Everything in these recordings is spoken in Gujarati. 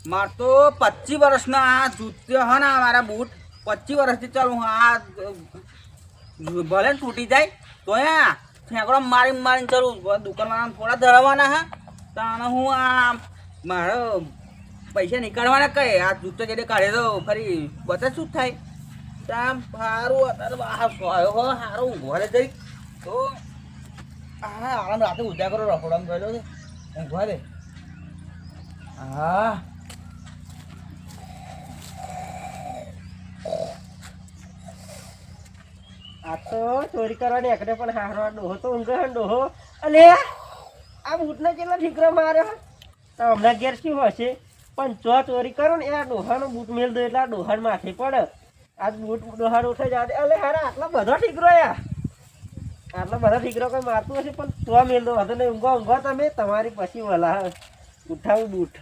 માર તો 25 વર્ષનો આ જૂત્યો હે ને મારા બૂટ 25 વર્ષથી ચાલુ આ ભલે ને તૂટી જાય તો ઠેકડો મારીને ચાલુ દુકાનવાળાને થોડા ધરવાના હે તાણે હું આ મારો પૈસા નીકળવાના કઈ આ જૂતો જે કાઢે તો ફરી બચત શું થાય ત્યાં સારું અત્યારે સારું ઊંઘવા જઈ તો હા આરામ રાતે ઉજાગરો રખોડામાં ગયેલો છે ઊંઘવા દે હા આ તો ચોરી કરવાની એકડે પણ હારો ડોહો તો ઊંઘે ડોહો અલે આ બૂટને કેટલા ઠીકરો માર્યો તો હમણાં ઘેર શું હશે પણ જો ચોરી કરો ને એ ડોહાનો બૂટ મેળ દો એટલે આ ડોહાન માથે પડે આ બૂટ ડોહાન ઉઠાઈ જવા દે અલે હારા આટલા બધા ઠીકરો આટલા બધા ઠીકરો કોઈ મારતું હશે પણ તો મેળ દો હતો નહીં ઊંઘો તમે તમારી પછી વલા ઉઠાવું બૂટ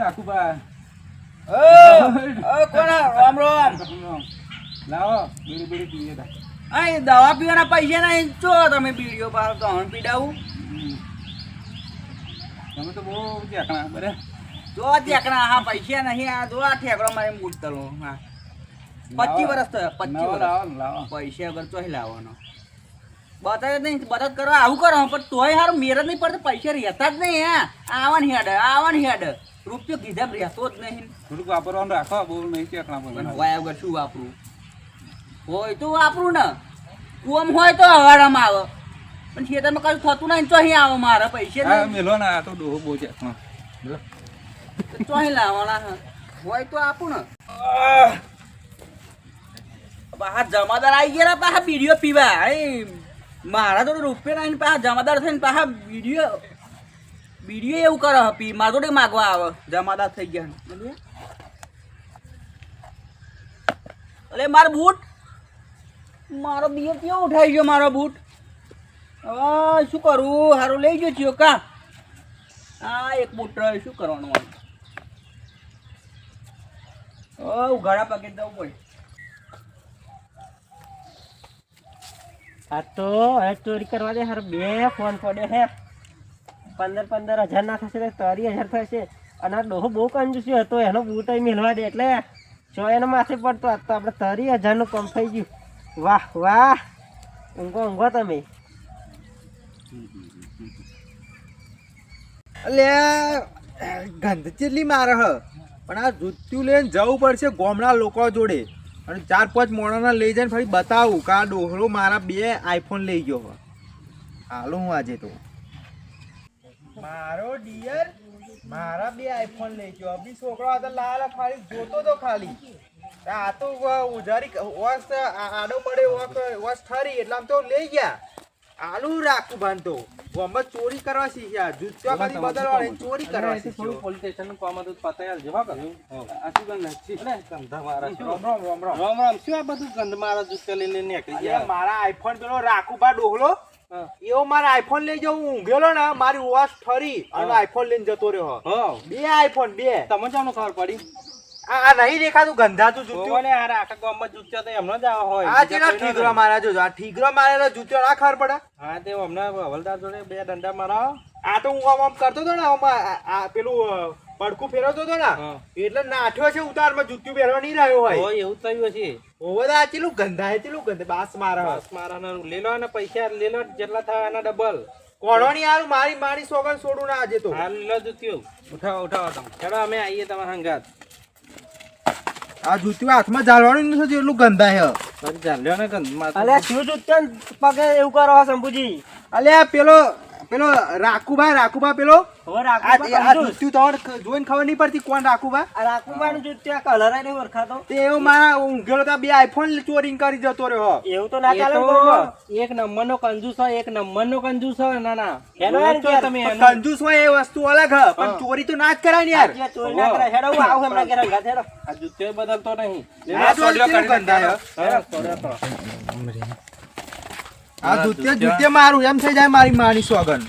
રાખુબા કોણ રામ રામ લાવો બીડી બીડી પીએ તા આ દવા પીવાના પૈસા નહીં ચો તમે બીડીઓ પાડો તો હણ પીડાવું તમે તો બહુ ચેકણા બરે જો ઠેકડા હા પૈસા નહીં આ જો આ ઠેકડો મારે મૂકતલો હા 25 વર્ષ થયા 25 વર્ષ લાવો પૈસા વગર ચોહી લાવવાનો બતાવે નહીં બચત કરવા આવું કરો પણ તોય સારું મેર જ નહીં પડતો પૈસા રહેતા જ નહીં હા આવવાની હેડ રૂપિયો કીધા રહેતો જ નહીં થોડુંક વાપરવાનું રાખો બહુ નહીં ચેકણા બોલે વાયા વગર શું વાપરું હોય તો વાપરું ને કુવામાં હોય તો હવાડામાં આવે પણ ખેતરમાં કશું થતું નહીં ચોહી આવે મારા પૈસા હા નહીં મેલો ને આ તો ડોહો બહુ ચેકણા ચોહી લાવવાના હોય તો આપું ને પાછા જમાદાર આવી ગયા પાછા બીડીઓ પીવા મારા તો રૂપિયા નહીં પાછા જમાદાર થઈને પાછા બીડીઓ એવું કરે પી મારા જોડે માગવા આવે જમાદાર થઈ ગયા અરે મારો બૂટ મારો બીજો કેવો ઉઠાઈ ગયો મારો બૂટ હવે શું કરું સારું લઈ ગયો થયો કા હા એક બૂટ રહ્યો શું કરવાનું ઉઘાડા પગે જવું પડે આ તો હવે ચોરી કરવા દે હાર બે ફોન પડે હે 15,000 ના થશે તો 30,000 થશે અને આ ડોહો બહુ કંજૂસી હતો એનો બૂટ મેળવા દે એટલે જો એનો માથે પડતો આ તો આપણે 30,000 નું કામ થઈ ગયું વાહ વાહ ઊંઘો તમે એટલે ગંધ ચેટલી મારે હ પણ આ જૂત્યું લઈને જવું પડશે ગામના લોકો જોડે અને 4-5 મોણાના લઈ જઈને ફરી બતાવું કે આ ડોહરો મારા 2 આઈફોન લઈ ગયો હોય હાલો હું આજે તો મારો ડિયર મારા 2 આઈફોન લઈ ગયો અભી છોકરો આ તો લાલ ખાલી જોતો તો ખાલી આ તો ઉજારી વસ આડો પડે વસ ઠરી એટલે આમ તો લઈ ગયા આલુ રાખું બાંધતો ગોમત ચોરી કરવા શીખ્યા જૂત્યા ખાલી બદલવાની ચોરી કરવા શીખ્યો પોલીસ સ્ટેશન નું કામ હતું પતાયા જવા કર્યું આ શું ગંધ છે ગંધા મારા રામ શું આ બધું ગંધ મારા જૂતા લઈને નીકળી ગયા મારા આઈફોન પેલો રાખુબા ડોહલો એવો મારા આઈફોન લઈ જવું ઊંઘેલો ને મારી વોચ ઠરી અને આઈફોન લઈને જતો રહ્યો 2 આઈફોન 2 તમને જાણો ખબર પડી આ નહીં દેખાતું ગંધાતું જૂતું ને યાર આખા ગામમાં જૂત્યા તો એમનો જ આવા હોય આ જેના ઠીકરો મારા જો આ ઠીકરો મારેલો જૂતો ના ખબર પડે હા તે હમણાં હવલદાર જોડે 2 દંડા મારાવો આ તો હું આમ કરતો હતો ને આ પેલું પડકું ફેરવતો હતો ને એટલે નાઠ્યો છે ઉતારમાં જૂતું પહેરવા નહીં રહ્યો હોય એવું થયું છે ઓવદા ચેલું ગંધાય ચેલું ગંધ બાસ મારા બસ મારા લેલો અને પૈસા લેલો જેટલા થાય એના ડબલ કોણો ની યાર મારી સોગન છોડું ના આજે તો હાલ લો જૂત્યું ઉઠાવો તમે ચલો અમે આવીએ તમારા હંગાત આ જૂતું હાથમાં ઝાલવાનું નથી એટલું ગંધાય ચાલ્યો ને ગંધ અલ્યા શું જૂત્યા પગે એવું કરો શંભુજી અલ્યા પેલો રાખુબા પેલો હવે આ જૂતું તમારે જોઈને ખબર નહીં પડતી કોણ રાખુબા રાખુબાનું જૂત્યા કલર નહીં ઓળખાતો તે એવું મારા ઊંઘેલો તો 2 આઈફોન ચોરી કરી જતો રહ્યો એવું તો ના ચાલે એક નંબર નો કંજૂસ હોય એક નંબર નો કંજૂસ હોય ના એનો તમે કંજૂસ હોય એ વસ્તુ અલગ હ પણ ચોરી તો ના જ કરાય ને યાર ચોરી ના કરે હેડો હું આવું હમણાં ઘરે ઘાત હેડો આ જૂતે બદલતો નહીં આ જૂતે મારું એમ થઈ જાય મારી માની સોગન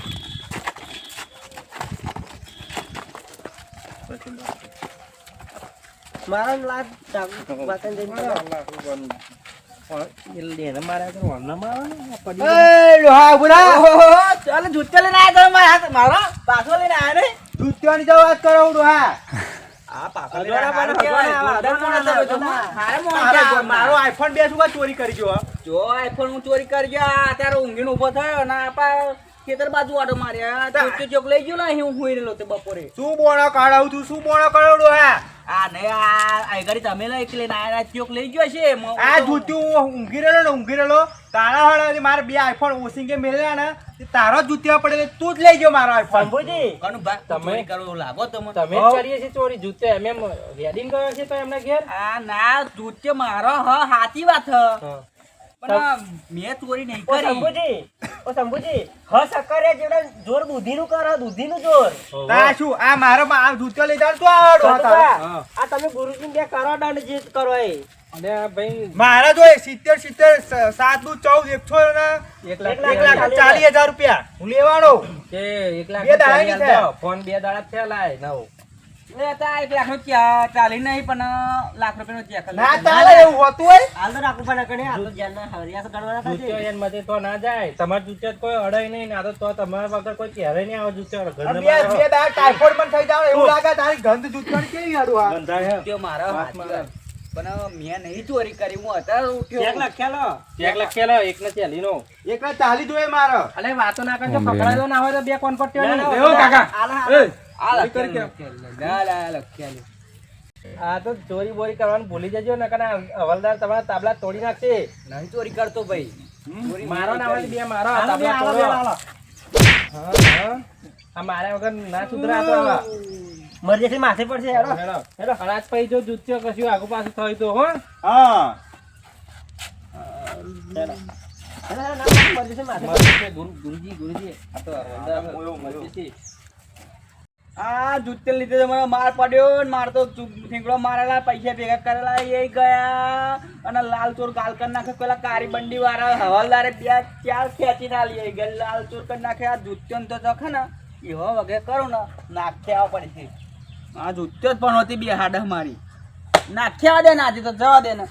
મારા લાગ વાતન જઈને ચાલો જૂતા લઈને આવ્યા તમે મારા પાછો લઈને આવ્યા ને જૂત્યોની તો વાત કરો હું ડોહા આ પાછળ અજવાળા હારું પણ કહેવાય, કેવાય, જોરદાર અજવાળા માણસ હતો, અજવાળા. હારે મોણ છે. મારો આઈફોન 2 શું કામ ચોરી કરી ગયો જો આઈફોન હું ચોરી કરી ગયો અત્યારે ઊંઘીને ઊભો થયો ને આપા ખેતર બાજુ આટો માર્યા ચોક લઈ ગયો ને હું હુઈ રહેલો તે બપોરે શું બોણો કાઢાવું તું શું બોણો કાઢો ડોહા આ ને આ ઘડી તમે લઈ કે લઈને આયા ચોક લઈ ગયો છે આ જૂત્યું હું ઊંઘી રહેલો તારા હળે મારે 2 આઈફોન ઓસિંગે મેલ્યા ને તે તારો જૂત્યા પડે તું જ લઈ ગયો મારો આઈફોન શંભુજી કનું બા તમે કરો લાગો તમે તમે જ કરીએ છીએ ચોરી જૂતે એમ વેડિંગ ગયો છે તો એમના ઘેર આ ના જૂત્ય મારો સાચી વાત હ પણ મેં ચોરી નહીં ઓ કરી શંભુજી હ સકરે જેવડા જોર બુદ્ધિનું કરો બુદ્ધિનું જોર તા શું આ મારો જૂત્યો લઈ જાવ તો આવડો સતુભા, આ તમે ગુરુજી બે કરો દંડ જીત કરો એ અને આ ભાઈ મારા જો 70 7 નું 14 100 ને 1,40,000 રૂપિયા હું લેવાનો કે 1 લાખ બે દાડા ની છે. ફોન 2 દાડા થયા લાય નવો લેતા 1 લાખ નો ચાલી નહીં પણ લાખ રૂપિયા નો ચેક ના ચાલે એવું હોતું હોય હાલ તો રાખવું પડે કણે આ તો જ્ઞાનના હરિયાસ ગણવાના થશે. જૂત્યો એન મતે તો ના જાય તમાર જૂત્યો કોઈ અડાય નહીં ના તો તમારા વગર કોઈ પહેરે નહીં આવે જૂત્યો ઘરને બે દાડા ટાઈફોઈડ પણ થઈ જાવ એવું લાગે તારી ગંધ જૂત્યાની કેવી હાડું આ બંધાય હે. તે મારા હાથમાં પણ મેં નહીં ચોરી કરી હું અત્યારે ઉઠ્યો ચેક લખેલો ચેક લખેલો 1 ને 40 નો એકલા 40 જોઈએ મારો અલે વાતો ના કરજો પકડાયો ના હોય તો બે કોણ પર ના, ના, એવું કાકા હાલ, હાલ. એ આ ચોરી કરી લખેલું, લખેલું. ના, ના, લખેલું. આ તો ચોરી બોરી કરવાનું ભૂલી જજો ને કારણ હવલદાર તમારા તાબલા તોડી નાખશે નહીં ચોરી કરતો ભાઈ ચોરી મારો નહીં ના હોય કરી. બે મારો હાલો, બે, તાબલા હાલો, તોડો. બે, હાલો. હા, હા. આ મારા વગર ના સુધરા તો આવા. મરજેથી માથે પડશે હેડો. હેડો. હેડો. અને આજ પછી જો જૂત્યો કશું આગુ પાછું થયું તો હો હા હેડો, હેડો, ના, મરજેથી માથે પડશે. ગુરુજી આ તો હવલદાર મરજી. આ જૂતે લીધે તો મને માર પડ્યો ને માર તો ઠીંગડો મારેલા પૈસા ભેગા કરેલા એ ગયા અને લાલ ચોર ગાલ કરી નાખે પેલા કારી બંડી વાળા હવાલદારે 2-4 ખેંચી ના લઈ ગયા લાલ ચોર કરી નાખે આ જૂત્યો તો જખે ને એવો વગેરે કરો ને નાખ્યા પડે છે આ જૂત્યો જ પણ હતી બે હાડા મારી નાખ્યા દે ને આજે તો જવા દે ને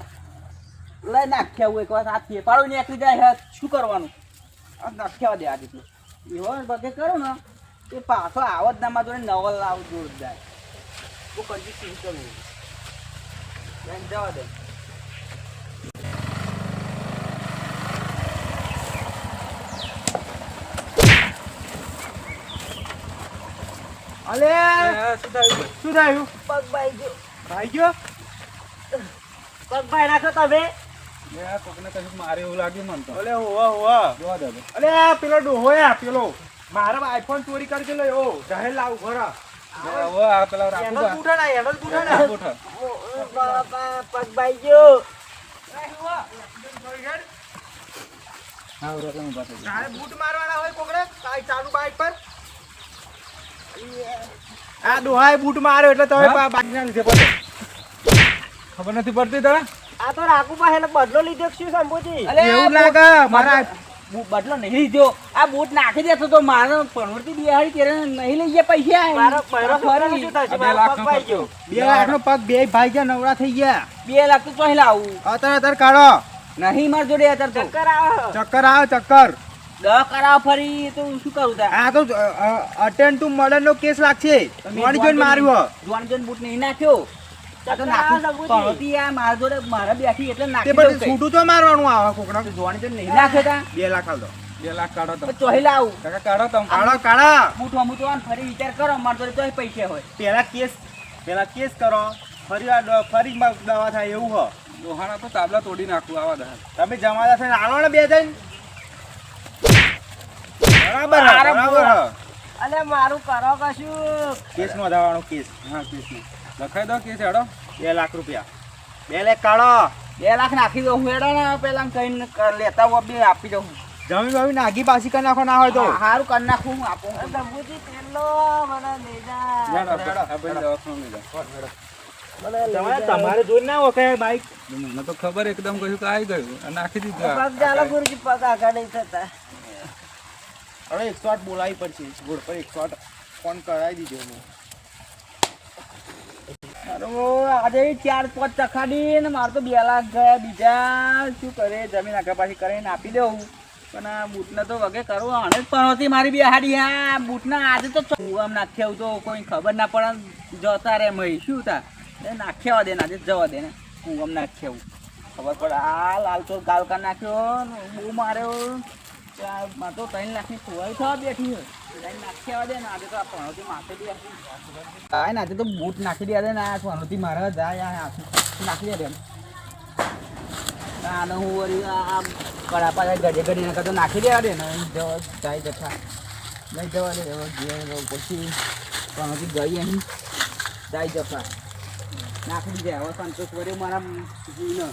લઈ નાખ્યા હું એક વાર આ થેપાડું નીકળી જાય શું કરવાનું આ નાખ્યા દે આજે તો એવો વગેરે કરો ને એ પાછો આવત ના જોડે નવલ લાવ જોરદાર હું કદી શું કરવું લઈને જવા દે અલે શું થયું શું થયું પગ ભાઈ ગયો. ભાઈ ગયો પગ ભાઈ નાખો તમે. કોકને કશું મારે એવું લાગ્યું મને તો અલે હોવા જોવા દે અલે આ પેલો ડોહો યા પેલો મારા આઈફોન ચોરી કરી ગયેલો એવો જાહેર લાવ ઘરા હવે આ પેલા રાખું એનો તા. બૂઠા એનો બૂઠા રાખું ઉઠો. ઓ, બાપા, પગ ભાઈ ગયો. હા, ઉભો રહો, ઉભો રહો. તારે બૂટ મારવાના હોય કોકડે કાઈ ચાલુ બાઈક પર આ ડોહાએ બૂટ માર્યો એટલે તમે હા? બાઈક ના લીધે પડે ખબર નથી પડતી તને આ તો રાખુ પાસે એને બદલો લીધો કે શું શંભુજી? અલે એવું લાગે મારા બદલો નહીં લીધો આ બૂટ નાખી દેતો તો મારે પનવડતી બિહારી ત્યારે નહીં લઈ ગયા પૈસા મારો મારો છોકરાને શું થશે? આ 2 મારો લાખ પગ નો ભાઈ ગયો. 2 લાખનો પગ બે ભાઈ ગયા નવરા થઈ ગયા 2 લાખ તો ચોહી લાવું અત્યારે કાઢો નહીં માર જોડે અત્યારે તો ચક્કર આવે. ચક્કર આવે ચક્કર 10 કરાવ ફરી તો શું કરું તા આ તો અટેન્ડ ટુ મર્ડર નો કેસ લાગશે કોણ જોઈને માર્યો જોન જોન બૂટ નહીં નાખ્યો આ તો ચક્કર નાખી આવે શંભુજી. પનવતી આ મારા જોડે મારા બેઠી એટલે તે નાખી પછી દઉં કઈ. છૂટું તો મારવાનું આવે કોકડા જોન જોન નહીં નાખ્યો તા 2 લાખ આલ દો 2 લાખ કાઢો તો તમે ચોહી લાવું કાકા કાઢો તમે કાઢો કાઢો બૂટ હમું તો આમ ફરી વિચાર કરો મારા જોડે તોય પૈસા હોય પેલા કેસ કરો ફરી ફરી દવા થાય એવું હો દોહાણા તો તાબલા તોડી નાખું આવા દે તમે જમાતા થઈને આલો ને બે જણ બરાબર હે, અરે બરાબર હે. અલે મારું કરો કશું. કેસ નોંધાવાનો કેસ હા કૃષ્ણ લખાઈ દો કે હેડો 2 લાખ રૂપિયા 2 લાખ કાઢો 2 લાખ નાખી દઉં હું એડા ને પેલા કઈ લેતા હોય બે આપી દઉં જમીન બમીન નાગી પાછી કરી નાખો ના હોય તો સારું કરી નાખું આપું અરે શંભુજી, પેલો મને લઈ જા. હેડો આ ભાઈ દવાખાનું લઈ જાઓ. મને લઈ જા. તમારે જોઈ ના હોય બાઈક મને તો ખબર એકદમ કશું કે આવી ગયું અને નાખી દીધું આ. પગ ચાલો ગુરુજી, પગ આગળ નહીં થતા. હવે 108 બોલાવી પડશે રોડ પર 108 ફોન કરાવી દીધો હું આજે 4-5 ચખાડી ને મારે તો 2 લાખ ગયા બીજા શું કરે જમીન આગળ પાછી કરીને આપી દઉં પણ આ બૂટને તો વગે કરવો અને જ પનોતી મારી બે હાડી આ બૂટના આજે તો આમ નાખ્યા તો કોઈ ખબર ના પડે જતા રે મય શું તા એ નાખ્યા દે ને આજે જવા દે ને હું આમ નાખ્યા ખબર પડે આ લાલ તો ગાલ કા નાખ્યો બહુ માર્યો માં તો 3 લાખની ખોવાઈ થવા બેઠી હોય નાખ્યા દે ને આજે તો આ પનોતી માથે બી આ ને આજે તો બૂટ નાખી દે ને આ પનોતી મારા જાય નાખી દે ના હું વળી આ કડા પાછા ગડે ગડી નાખા તો નાખી દેવા દે ને જવા જાય જથા નહીં જવા દે પછી પનોતી ગઈ અહીં જાય જફા નાખી દીધે હવે સંતોષ વડે મારા જીવને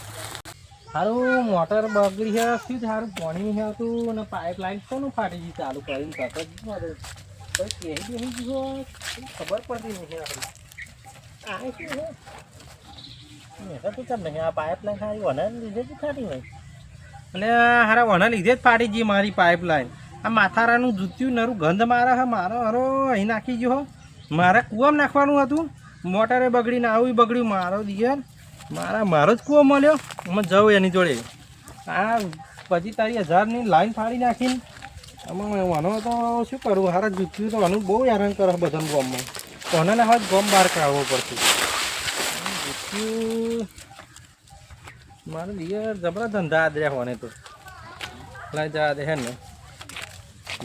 સારું મોટર બગડી છે શું સારું પાણી છે હતું અને પાઇપલાઇન કોનું ફાટી ગઈ ચાલુ કરીને તરત જ કહી દે ખબર પડતી નથી આપણી આ શું છે તું ચાલ નહીં આ પાઇપલાઇન સારી વના લીધે જ ફાટી હોય અને હારા વના લીધે જ ફાટી ગઈ મારી પાઇપલાઇન આ માથારાનું જૂત્યું નરું ગંધ મારે છે મારો હરો અહીં નાખી ગયો મારે કૂવામાં નાખવાનું હતું મોટરે બગડીને આવું બગડ્યું મારો દિયર મારો જ કૂવો મળ્યો અમે જાઉં એની જોડે આ પછી તારી 1000ની લાઈન ફાડી નાખીને આમાં વાનો તો શું કરું હારા જૂત્યું તો આનું બહુ હેરાન કરે બધાને ગામમાં કોને હવે ગામ બહાર કાઢવો પડશે જૂત્યું મારો દિયર જબરા ધંધા આદર્યા હોને તો લાઈ જવા દે હે ને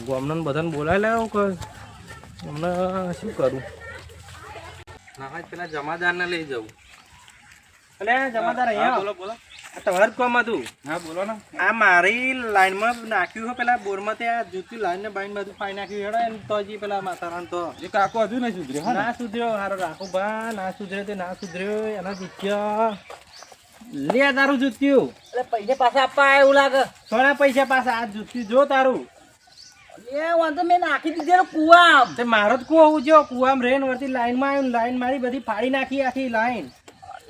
ગામના બધાને બોલાવી લાવો કે હમણાં શું કરું ના પેલા જમાદારને લઈ જવું એટલે જમાદાર અહીંયા બોલો બોલો તમારું કામ હતું હા બોલો ને આ મારી લાઈનમાં નાખ્યું છે પેલા બોરમાં ત્યાં જૂતી લાઈન ને બાઈન બધું ફાઈ નાખ્યું હેડો એમ તો હજી પેલા માતારાન તો એ કાકો હજુ નહીં સુધર્યો ના સુધર્યો હારો રાખો બા ના સુધર્યો તે ના સુધર્યો એના જૂત્યા લે તારું જૂત્યું એટલે પૈસા પાછા આપવા એવું લાગે થોડા પૈસા પાછા આ જૂત્યું જો તારું એ વાંધો મેં નાખી દીધેલું કુવામ તે મારો જ કુવો ઉજ્યો કુવામાં રેન વરતી લાઈનમાં આવ્યું લાઈન મારી બધી ફાડી નાખી આખી લાઈન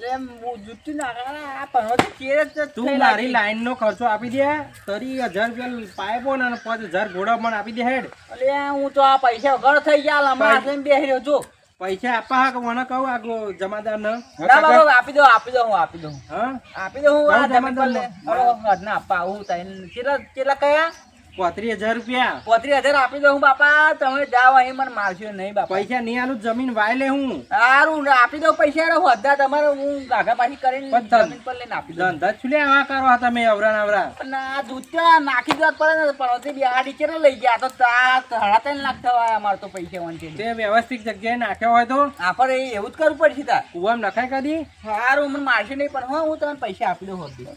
એટલે જુઠ્ઠી નાખવાના આ પનોતી કેરે જ તું મારી લાઈન નો ખર્ચો આપી દે તરી 1000 રૂપિયા પાઇપો ને 5000 ઘોડા પણ આપી દે હેડ એટલે હું તો આ પૈસા વગર થઈ ગયા હમણાં હાથે બેસી રહ્યો છું પૈસા આપવા હા મને કહું આગો જમાદાર ને ના બાબા આપી દો હું આપી દઉં હા આપી દઉં હું આ જમાદાર જમીન ના આપવા આવું તઈને કેટલા કયા 35000 રૂપિયા 35000 આપી દઉં બાપા તમે જાઓ અહીં મને મારશો નહીં બાપા પૈસા નહીં આલું જમીન વાય લે હું સારું આપી દઉં પૈસા વધા તમારે હું ગાઘા પાછી કરીને જમીન પર લઈને આપી દઉં ધંધા છુલે આવા કરો તમે અવરા નવરા પણ આ દૂધ નાખી દેવા પડે ને પણ બી આ ટીચર લઈ ગયા તો 3.5 લાખ થવા અમારે તો પૈસા વાંચે તે વ્યવસ્થિત જગ્યાએ નાખ્યો હોય તો આપણે એવું જ કરવું પડશે તાર કુવામાં નખાય કદી સારું મને મારશે નહીં પણ હા હું તમને પૈસા આપી દઉં હોતી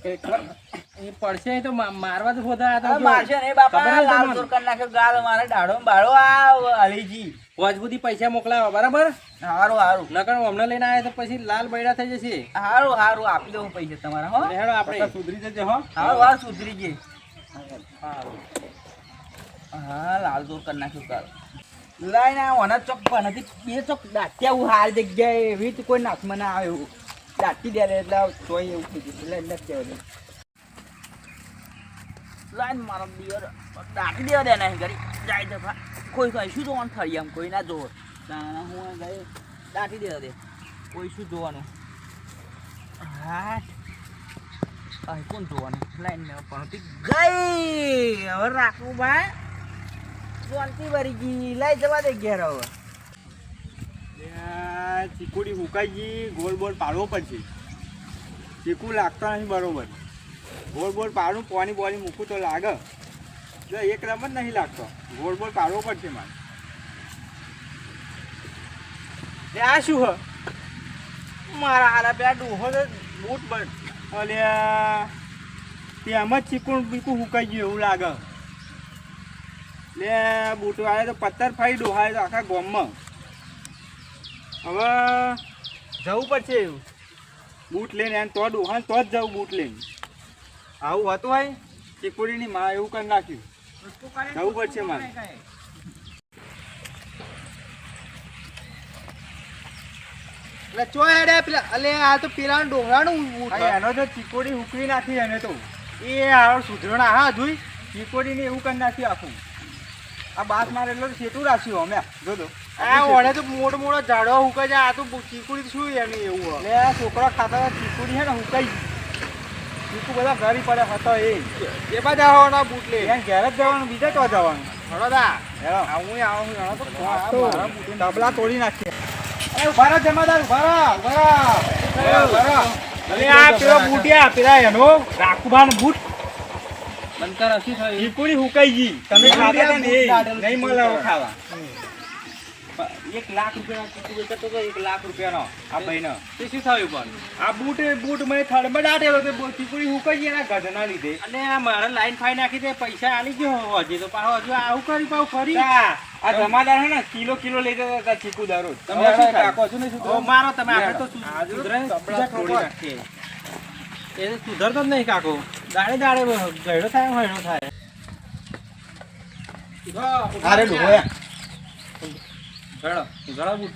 એ પડશે તો મારવા જ હોતા મારશે નહીં બાપા લાલ ચોર કરી નાખ્યો ગાલ મારે દાડો બાળો આ હલીજી મજબૂતી પૈસા મોકલાવો બરાબર સારું સારું નકર અમને લઈને આવ્યા તો પછી લાલ બૈડા થઈ જશે સારું સારું આપી દઉં પૈસા તમારા હો હેડો આપણે સુધરી જજે હો હા સુધરી ગઈ હા લાલ ચોર કરી નાખ્યું કાલ લઈને ઓના ચોક નથી બે ચોક દાટ્યા હું હાર જગ્યાએ એવી તો કોઈ નાકમાં ના આવે એવું દાટી દે એટલે તોય એવું થઈ ગયું એટલે નથી લાઈન મારો દિયર દાટી દેવા દે નહીં કરી જાય દફા કોઈ કઈ શું જોવાનું થઈ એમ કોઈ ના જોવો હું ગઈ દાટી દેવા દે કોઈ શું જોવાનું હા અહીં કોણ જોવાનું લાઈન પણ ગઈ હવે રાખવું ભાઈ શાંતિ વરી ગઈ લઈ જવા દે ઘેર હવે ચીકુડી હુકાઈ ગઈ ગોળ બોલ પાડવો પડશે ચીકુ લાગતો નથી બરોબર ગોળ બોલ પાડું પાણી બોલી મૂકું તો લાગે જો એક રમ જ નહીં લાગતો ગોળ બોલ પાડવો પડશે મારે આ શું હ મારા હારા પેલા ડોહો તો બૂટ બંધ અલે તેમ જ ચીકું બીકું હુકાઈ ગયું એવું લાગે લે બૂટ વાળે તો પથ્થર ફાઈ ડોહાય તો આખા ગામમાં હવે જવું પડશે એવું બૂટ લઈને એને તો ડોહાને તો જ જવું બૂટ લઈને આવું હતું ભાઈ ચીકુડીની માં એવું કરી નાખ્યું જવું પડશે મારે એટલે ચો હેડે પેલા અલે આ તો પેલા ડોંગરાનું એનો તો ચીકોડી હુકવી નાખી એને તો એ હારો સુધરણા હા જોઈ ચીકોડીને એવું કરી નાખ્યું આખું આ બાસ મારે એટલો સેટું રાખ્યું અમે જો આ ઓળે તો મોટો મોટો ઝાડવા હુકાઈ જાય આ તો ચીકુડી શું એની એવું એટલે છોકરા ખાતા ચીકુડી છે ને હુકાઈ ચીકુ બધા ઘરી પડે હતો એ બધા આવવાના બૂટ લે ઘેર જ જવાનું બીજે તો જવાનું હળોદા આવું મારા બૂટ ડબલા તોડી નાખીએ એ ઉભા રહો જમાદાર ઉભા રહો અરે આ પેલો બૂટિયા પેલા એનો રાખુભાન બૂટ બંધ કર શું થયું ચીકુડી હુકાઈ ગઈ તમે ખાતા હતા ને નહીં મળે ખાવા 1 લાખ રૂપિયાનો ચીકુ વેચતો તો 1 લાખ રૂપિયાનો આ ભાઈનો તે શું થયું પણ આ બૂટ મેં થડમાં દાટેલો તે ચીકુડી હુકાઈ ગઈ એના ગધના લીધે અને આ મારા લાઈન ફાઈ નાખી દે પૈસા આલી ગયો હજી તો પાછો હજુ આવું કરી પાછું ફરી આ જમાદાર હે ને કિલો લઈ જતા હતા ચીકુ દરરોજ તમે શું કાકો છો ને ઓ મારો તમે આપણે તો સુધરે તોડી નાખીએ એ તો સુધરતો જ નહીં કાકો દાડે ગયડો થાય હયડો થાય અરે ડોયા ગળા બૂટ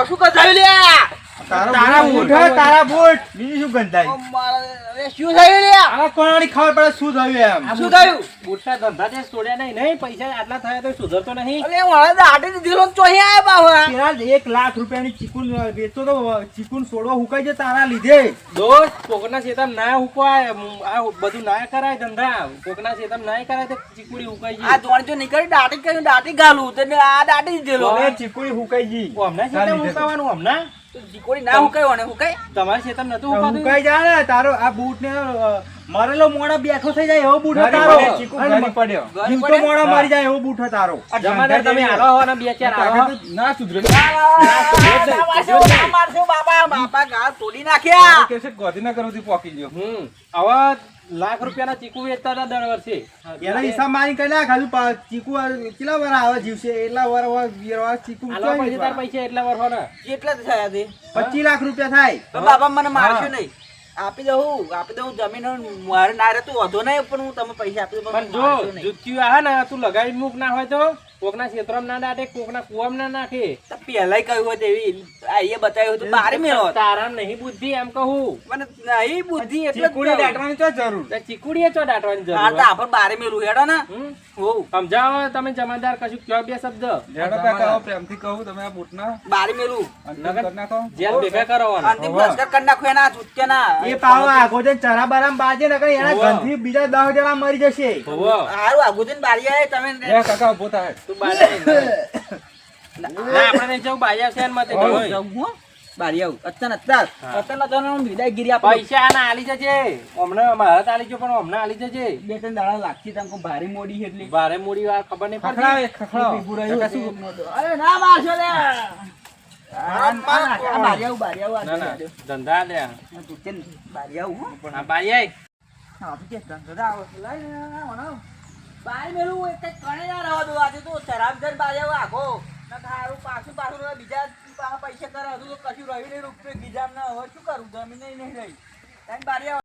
શું કથાયું લ્યા તારા બૂટ હે તારા બૂટ બીજી શું ગંધાઈ શું થયું લ્યા આ કોણાની ખબર પડે શું થયું એમ શું થયું બૂટના ધંધા જે છોડ્યા નહીં પૈસા આટલા થયા તો સુધરતો નહીં અલે મારા દાઢી દીધેલો ચોહી આયા બાવા પેલા 1 લાખ રૂપિયાની ચીકુન વેચતો તો ચીકુન સોડો હુકાઈ જાય તારા લીધે દોસ્ત કોકના શેતમ ના ઉપાય આ બધું ના કરાય ધંધા કોકના શેતમ ના કરાય તો ચીકુડી ઉકાઈ આ ગઈ જોણ જો નીકળી દાઢી કરી દાઢી ગાલું તે આ દાઢી દીધેલો હવે ચીકુડી હુકાઈ ગઈ હમણાં શેતમ ઉકાવાનું હમણાં જીકોડી ના હુકાય ને હુકાય તમારે શેતમ નતું ઉકાતું હુકાઈ જાય ને તારો આ બૂટ ને મરેલો મોડા બેઠો થઈ જાય એવો બૂટ હે તારો ઘરી પડ્યો જીવતો મોડા મારી જાય એવો બૂટ હે તારો જમાદાર તમે હાલો હો ને બે ચાર આવો ના સુધરે બાપા ગાળ તોડી નાખ્યા કેસે ગોધીના કરોથી પોકી ગયો હવે લાખ રૂપિયાના ચીકુ વેચતા હતા દર વર્ષે એના હિસાબ મારી કઈ ના ખાલી ચીકુ કેટલા વાર આવે જીવશે એટલા વાર ચીકુ હાલો પછી તાર પૈસા એટલા વર્ષોના કેટલા થયા તે 25 લાખ રૂપિયા થાય તો બાપા મને મારશો નહીં આપી દઉં જમીન મારે ના રહેતું વધુ નહીં પણ હું તમે પૈસા આપી દઉં પણ જો જુત્યું આ ને તું લગાવી મૂક ના હોય તો કોકના ક્ષેત્રમાં ના દાટે કોકના કુવામાં ના નાખે પેલા કહ્યું હોય તેવી એ બતાવ્યું હતું બારે મેળો તારા નહીં બુદ્ધિ એમ કહું મને નહીં બુદ્ધિ એટલે ચીકુડી દાટવાની તો જરૂર તો ચીકુડીએ ચો દાટવાની હા તો જરૂર આપણે બારે મેળું હેડો ને હોવ સમજાવો તમે જમાદાર કશું કયો બે શબ્દ પ્રેમથી કહું તમે આ બૂટના બારે મેળું કરી નાખો જેલ ભેગા કરવાના અંતિમ પુરસ્કાર કરી નાખો એના ચૂત્યાના એ પાવા આગો જઈને ચરા બારામ બાજે નકર એના ગંધથી બીજા 10 જણા મરી જશે હોવો હારું આગુ જઈને બારી આવે તમે કાકા ઉભો થાય તું બારે ના આપણે જવું બાજા છે મતે જાઉં હું બારી આવું અત્યારે વિદાયગીરી આપો પૈસા આના આલી જજે હમણાં મારા તો આલી ગયો પણ હમણાં આલી જજે 2-3 દાડા લાગશે તમને ભારે મોડી છે એટલે ભારે મૂડી વાર ખબર નહીં ખખડાવે પડતી અરે ના મારશો લે બારી આવું ના ના ધંધા લે બારી આવું હો હા બાઈ આય હા કે ધંધો આવો લઈ બારી મેલું એક કણે ના રહો દો આજે તો શરાબદર બારી આવો આખો ના તારું પાછું બીજા પૈસા કરે હજુ તો કશું રહ્યું નહીં રૂપિયા ગીજામ ના હવે શું કરું જમીન નહીં રહી બારી આવો